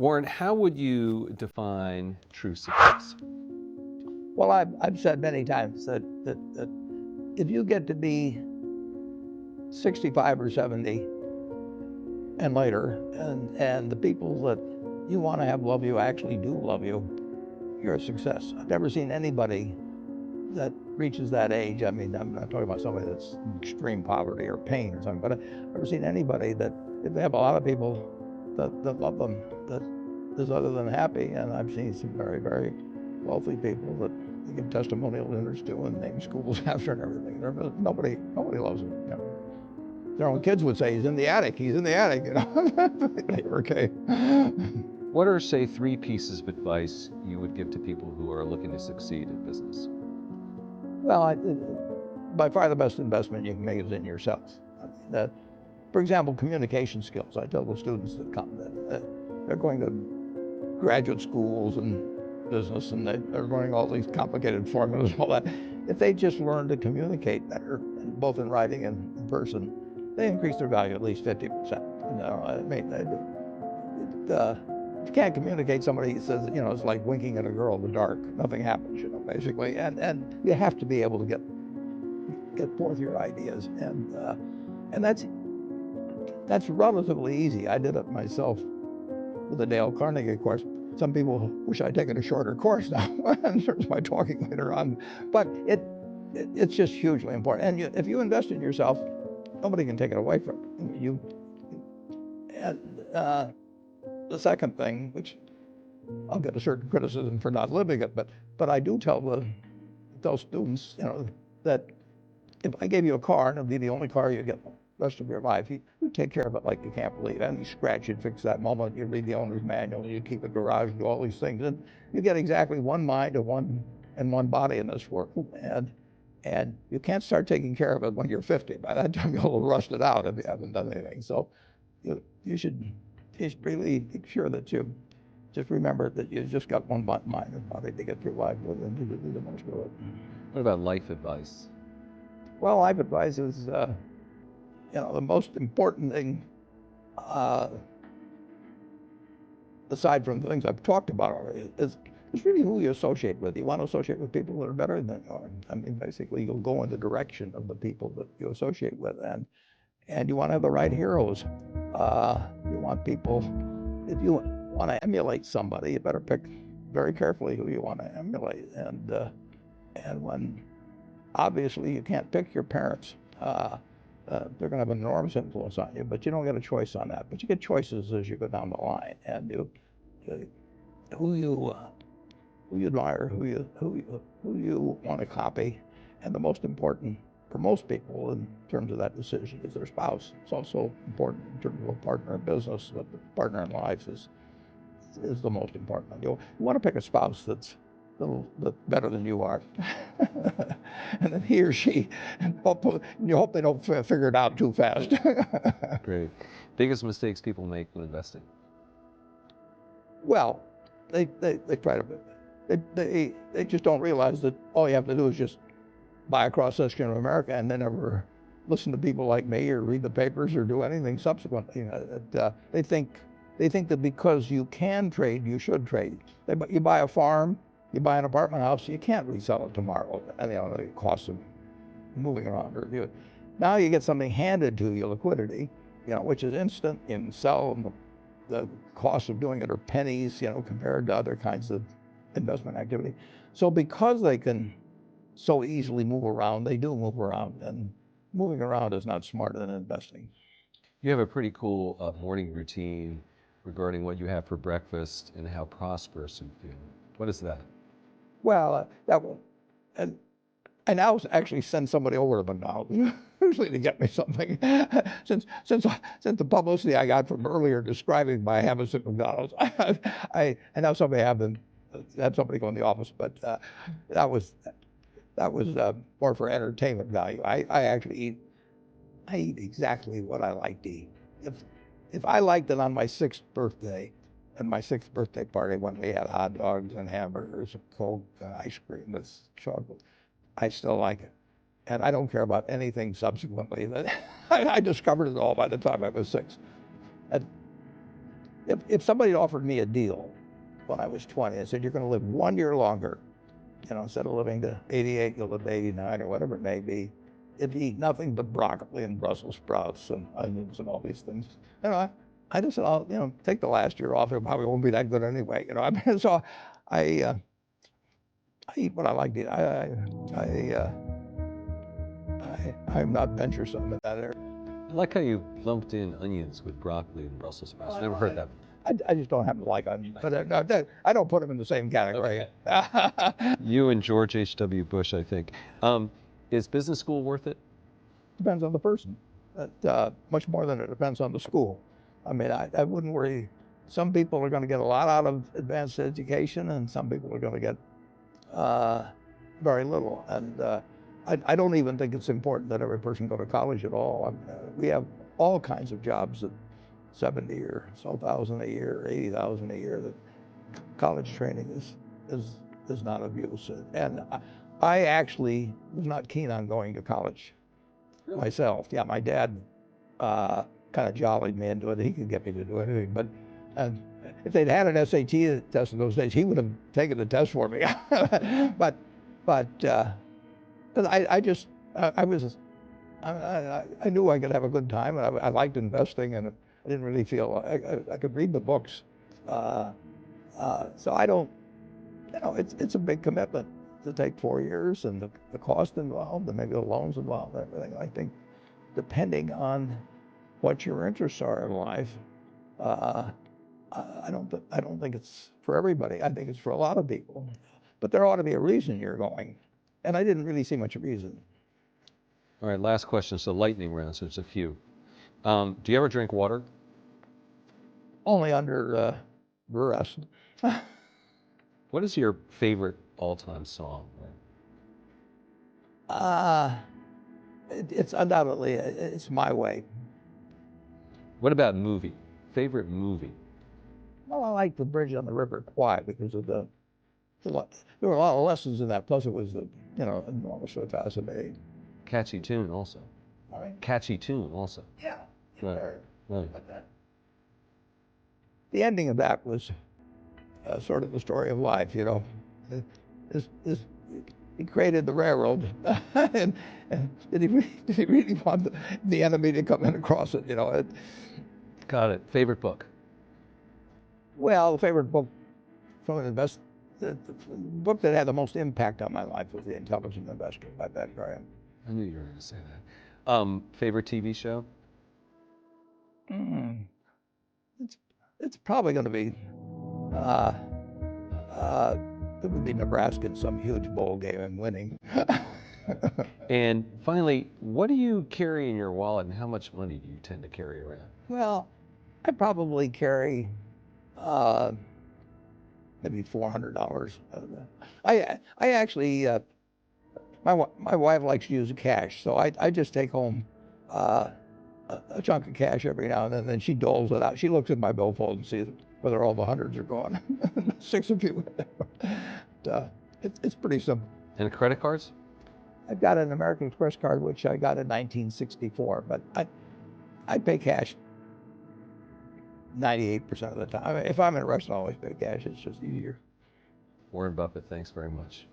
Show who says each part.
Speaker 1: Warren, how would you define true success?
Speaker 2: Well, I've said many times that if you get to be 65 or 70 and later, and the people that you want to have love you actually do love you, you're a success. I've never seen anybody that reaches that age. I mean, I'm not talking about somebody that's in extreme poverty or pain or something, but I've never seen anybody that, if they have a lot of people that love them, that is other than happy. And I've seen some very, very wealthy people that they give testimonial dinners to and name schools after and everything. Nobody loves them. You know. Their own kids would say, he's in the attic, you know. Okay.
Speaker 1: What are, say, 3 pieces of advice you would give to people who are looking to succeed in business?
Speaker 2: Well, by far the best investment you can make is in yourself. I mean, for example, communication skills. I tell the students that come that they're going to graduate schools and business, and they're learning all these complicated formulas and all that. If they just learn to communicate better, both in writing and in person, they increase their value at least 50%. You know, I mean, if you can't communicate, somebody says, you know, it's like winking at a girl in the dark. Nothing happens, you know, basically. And you have to be able to get forth your ideas, and that's relatively easy. I did it myself with the Dale Carnegie course. Some people wish I'd taken a shorter course now in terms of my talking later on, but it's just hugely important. And if you invest in yourself, nobody can take it away from you. And the second thing, which I'll get a certain criticism for not living it, but I do tell students, you know, that if I gave you a car and it'd be the only car you get the rest of your life, you take care of it like you can't believe. Any scratch, you'd fix that moment. You'd read the owner's manual. You'd keep a garage, do all these things, and you get exactly one mind and one body in this world. And you can't start taking care of it when you're 50. By that time, you'll have rusted out if you haven't done anything. So you should really make sure that you just remember that you just got one mind and body to get through life with and do the most of it.
Speaker 1: What about life advice?
Speaker 2: Well, life advice is, you know, the most important thing, aside from the things I've talked about already, is really who you associate with. You want to associate with people that are better than you are. I mean, basically, you'll go in the direction of the people that you associate with, and you want to have the right heroes. You want people, if you want to emulate somebody, you better pick very carefully who you want to emulate. And when obviously you can't pick your parents, they're going to have an enormous influence on you, but you don't get a choice on that. But you get choices as you go down the line, and who you admire, who you want to copy, and the most important for most people in terms of that decision is their spouse. It's also important in terms of a partner in business, but the partner in life is the most important. You want to pick a spouse that's a little bit better than you are, and then he or she, you hope they don't figure it out too fast.
Speaker 1: Great. Biggest mistakes people make when investing?
Speaker 2: Well, they try to, they just don't realize that all you have to do is just buy a cross-section of America and then never listen to people like me or read the papers or do anything subsequently. You know, they think that because you can trade, you should trade. You buy a farm, you buy an apartment house, you can't resell it tomorrow. And, you know, the cost of moving around. Now you get something handed to you, liquidity, you know, which is instant. You can sell, and the cost of doing it are pennies, you know, compared to other kinds of investment activity. So because they can so easily move around, they do move around, and moving around is not smarter than investing.
Speaker 1: You have a pretty cool morning routine regarding what you have for breakfast and how prosperous you feel. What is that?
Speaker 2: Well, and I now actually send somebody over to McDonald's usually to get me something. since the publicity I got from earlier describing my habits at McDonald's, I now somebody had somebody go in the office, but that was more for entertainment value. I actually eat exactly what I like to eat. If I liked it on my 6th birthday, at my 6th birthday party when we had hot dogs and hamburgers and Coke, ice cream with chocolate, I still like it. And I don't care about anything subsequently. I discovered it all by the time I was 6. And, if somebody offered me a deal when I was 20 and said, you're going to live 1 year longer, instead of living to 88, you'll live to 89 or whatever it may be, if you eat nothing but broccoli and Brussels sprouts and onions and all these things, I just said, I'll, take the last year off. It probably won't be that good anyway, I mean, so I eat what I like to eat. I'm not venturesome in that area.
Speaker 1: I like how you lumped in onions with broccoli and Brussels sprouts. Never heard that.
Speaker 2: I just don't happen to like onions, but I don't put them in the same category.
Speaker 1: Okay. You and George H.W. Bush, I think. Is business school worth it?
Speaker 2: Depends on the person. Much more than it depends on the school. I mean, I wouldn't worry. Some people are going to get a lot out of advanced education, and some people are going to get very little. And I don't even think it's important that every person go to college at all. We have all kinds of jobs at 70 or so thousand a year, 80,000 a year. That college training is not of use. And I actually was not keen on going to college myself. Yeah, my dad kind of jollied me into it. He could get me to do anything. But if they'd had an SAT test in those days, he would have taken the test for me. but I knew I could have a good time, and I liked investing, and I didn't really feel I could read the books. So I don't, it's a big commitment to take 4 years, and the cost involved, and maybe the loans involved, and everything. I think depending on what your interests are in life, I don't think it's for everybody. I think it's for a lot of people, but there ought to be a reason you're going, and I didn't really see much reason.
Speaker 1: All right, last question. So lightning round, so it's a few. Do you ever drink water?
Speaker 2: Only under duress.
Speaker 1: What is your favorite all-time song?
Speaker 2: It's undoubtedly, it's My Way.
Speaker 1: What about movie? Favorite movie?
Speaker 2: Well, I like The Bridge on the River Kwai because of there were a lot of lessons in that. Plus, it was enormously fascinating.
Speaker 1: Catchy tune, also.
Speaker 2: All right.
Speaker 1: Catchy tune, also.
Speaker 2: Yeah.
Speaker 1: Right. Right.
Speaker 2: The ending of that was sort of the story of life. He created the railroad, and did he really want the enemy to come in across it?
Speaker 1: Got it. Favorite book?
Speaker 2: Well, the favorite book from the book that had the most impact on my life was The Intelligent Investor by Ben Graham.
Speaker 1: I knew you were going to say that. Favorite TV show?
Speaker 2: It's probably going to be it would be Nebraska in some huge bowl game and winning.
Speaker 1: And finally, what do you carry in your wallet, and how much money do you tend to carry around?
Speaker 2: Well, I probably carry maybe $400. I actually my wife likes to use cash, so I just take home a chunk of cash every now and then she doles it out. She looks at my billfold and sees whether all the hundreds are gone. 6 of you. It's pretty simple.
Speaker 1: And credit cards?
Speaker 2: I've got an American Express card, which I got in 1964, but I pay cash 98% of the time. If I'm in a restaurant, I always pay cash. It's just easier.
Speaker 1: Warren Buffett, thanks very much.